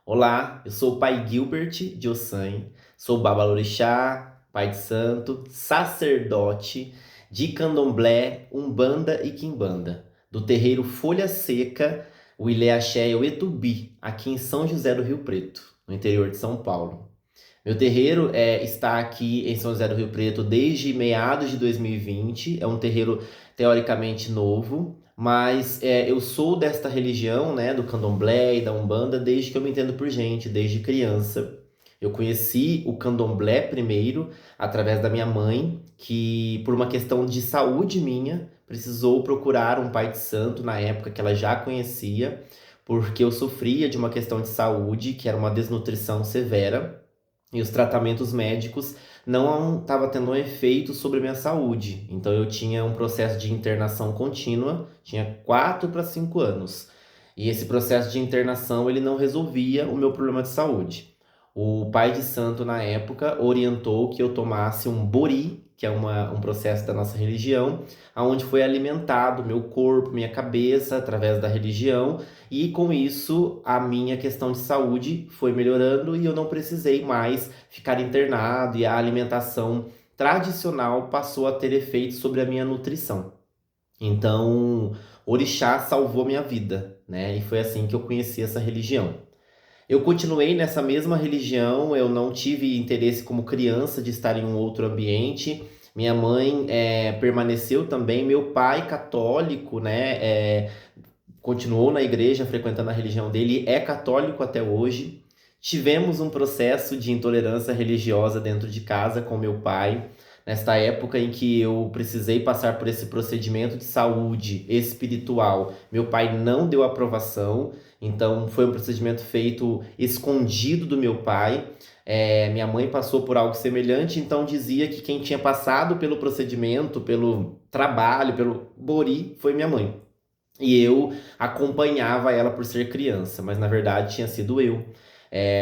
Olá, eu sou o Pai Gilbert de Ossanha, sou babalorixá, pai de santo, sacerdote de candomblé, umbanda e quimbanda, do terreiro Folha Seca, o Ilê Axé e o Etubi, aqui em São José do Rio Preto, no interior de São Paulo. Meu terreiro está aqui em São José do Rio Preto desde meados de 2020. É um terreiro teoricamente novo, mas eu sou desta religião, né, do candomblé e da umbanda desde que eu me entendo por gente, desde criança. Eu conheci o candomblé primeiro através da minha mãe, que por uma questão de saúde minha precisou procurar um pai de santo na época que ela já conhecia, porque eu sofria de uma questão de saúde, que era uma desnutrição severa. E os tratamentos médicos não estavam tendo um efeito sobre a minha saúde. Então eu tinha um processo de internação contínua, tinha 4 para 5 anos. E esse processo de internação ele não resolvia o meu problema de saúde. O pai de santo na época orientou que eu tomasse um bori, que é um processo da nossa religião, onde foi alimentado meu corpo, minha cabeça através da religião, e com isso, a minha questão de saúde foi melhorando e eu não precisei mais ficar internado e a alimentação tradicional passou a ter efeito sobre a minha nutrição. Então, Orixá salvou minha vida, né? E foi assim que eu conheci essa religião. Eu continuei nessa mesma religião, eu não tive interesse como criança de estar em um outro ambiente. Minha mãe permaneceu também, meu pai católico, né? Continuou na igreja, frequentando a religião dele, é católico até hoje. Tivemos um processo de intolerância religiosa dentro de casa com meu pai, nesta época em que eu precisei passar por esse procedimento de saúde espiritual. Meu pai não deu aprovação, então foi um procedimento feito escondido do meu pai. Minha mãe passou por algo semelhante, então dizia que quem tinha passado pelo procedimento, pelo trabalho, pelo Bori, foi minha mãe. E eu acompanhava ela por ser criança, mas na verdade tinha sido eu.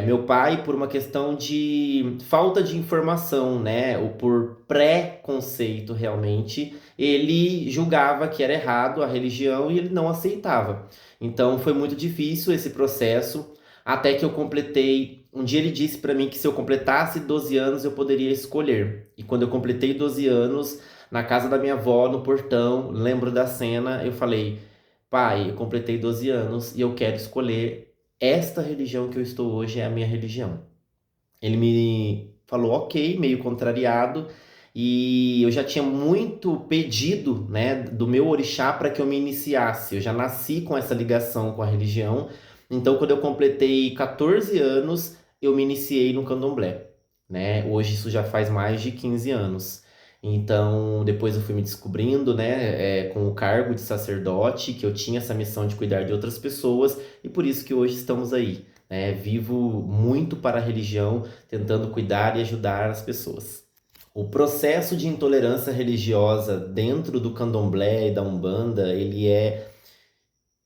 Meu pai, por uma questão de falta de informação, né, ou por preconceito realmente, ele julgava que era errado a religião e ele não aceitava. Então foi muito difícil esse processo, até que eu completei. Um dia ele disse para mim que se eu completasse 12 anos eu poderia escolher. E quando eu completei 12 anos, na casa da minha avó, no portão, lembro da cena, eu falei. Pai, eu completei 12 anos e eu quero escolher esta religião que eu estou hoje é a minha religião. Ele me falou ok, meio contrariado, e eu já tinha muito pedido, né, do meu orixá para que eu me iniciasse. Eu já nasci com essa ligação com a religião. Então, quando eu completei 14 anos, eu me iniciei no candomblé, né? Hoje isso já faz mais de 15 anos. Então, depois eu fui me descobrindo, né, com o cargo de sacerdote, que eu tinha essa missão de cuidar de outras pessoas, e por isso que hoje estamos aí, né? Vivo muito para a religião, tentando cuidar e ajudar as pessoas. O processo de intolerância religiosa dentro do candomblé e da umbanda, ele é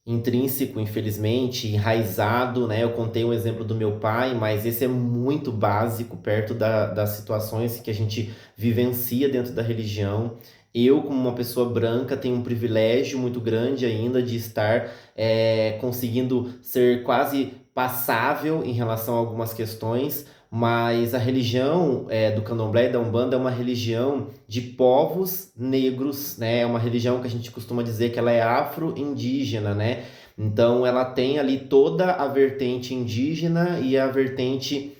intrínseco, infelizmente, enraizado, né? Eu contei um exemplo do meu pai, mas esse é muito básico perto das situações que a gente vivencia dentro da religião. Eu, como uma pessoa branca, tenho um privilégio muito grande ainda de estar conseguindo ser quase passável em relação a algumas questões, mas a religião do Candomblé e da Umbanda é uma religião de povos negros, né? É uma religião que a gente costuma dizer que ela é afro-indígena, né? Então ela tem ali toda a vertente indígena e a vertente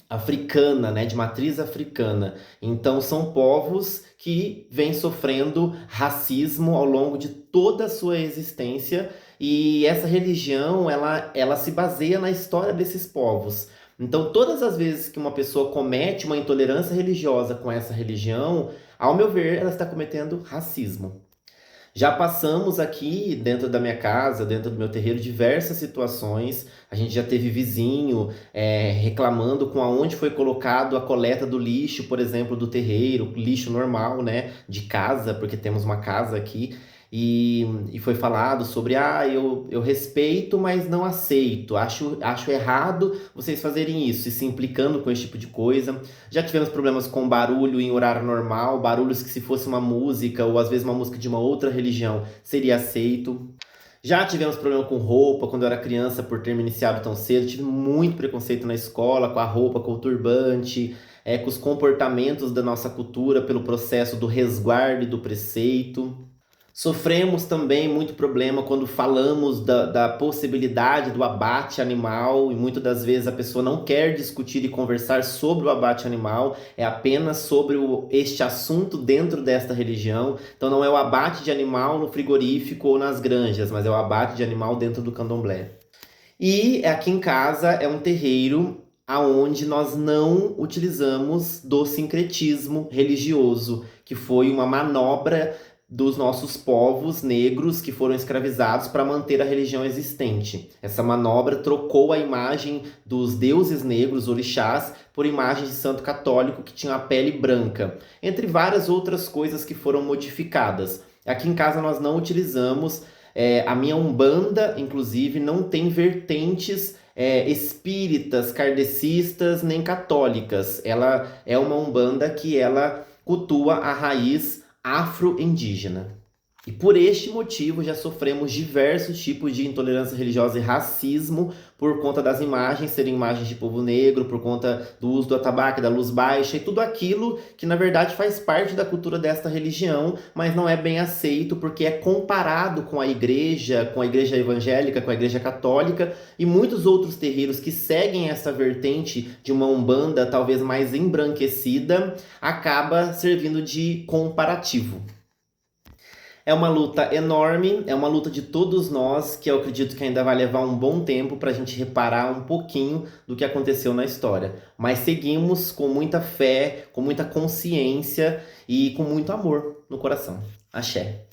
africana, né? De matriz africana. Então são povos que vêm sofrendo racismo ao longo de toda a sua existência e essa religião ela se baseia na história desses povos. Então, todas as vezes que uma pessoa comete uma intolerância religiosa com essa religião, ao meu ver, ela está cometendo racismo. Já passamos aqui dentro da minha casa, dentro do meu terreiro, diversas situações. A gente já teve vizinho reclamando com aonde foi colocado a coleta do lixo, por exemplo, do terreiro, lixo normal, né, de casa, porque temos uma casa aqui. E foi falado sobre, eu respeito, mas não aceito. Acho errado vocês fazerem isso, e se implicando com esse tipo de coisa. Já tivemos problemas com barulho em horário normal, barulhos que se fosse uma música ou às vezes uma música de uma outra religião seria aceito. Já tivemos problema com roupa quando eu era criança por ter me iniciado tão cedo. Tive muito preconceito na escola com a roupa, com o turbante, com os comportamentos da nossa cultura pelo processo do resguardo e do preceito. Sofremos também muito problema quando falamos da possibilidade do abate animal, e muitas das vezes a pessoa não quer discutir e conversar sobre o abate animal, é apenas sobre este assunto dentro desta religião. Então não é o abate de animal no frigorífico ou nas granjas, mas é o abate de animal dentro do candomblé. E aqui em casa é um terreiro aonde nós não utilizamos do sincretismo religioso, que foi uma manobra dos nossos povos negros que foram escravizados para manter a religião existente. Essa manobra trocou a imagem dos deuses negros, orixás, por imagem de santo católico que tinha a pele branca, entre várias outras coisas que foram modificadas. Aqui em casa nós não utilizamos, a minha Umbanda, inclusive, não tem vertentes espíritas, kardecistas, nem católicas. Ela é uma Umbanda que ela cultua a raiz afro-indígena. E por este motivo já sofremos diversos tipos de intolerância religiosa e racismo por conta das imagens serem imagens de povo negro, por conta do uso do atabaque, da luz baixa e tudo aquilo que na verdade faz parte da cultura desta religião, mas não é bem aceito porque é comparado com a igreja evangélica, com a igreja católica e muitos outros terreiros que seguem essa vertente de uma umbanda talvez mais embranquecida, acaba servindo de comparativo. É uma luta enorme, é uma luta de todos nós, que eu acredito que ainda vai levar um bom tempo para a gente reparar um pouquinho do que aconteceu na história. Mas seguimos com muita fé, com muita consciência e com muito amor no coração. Axé.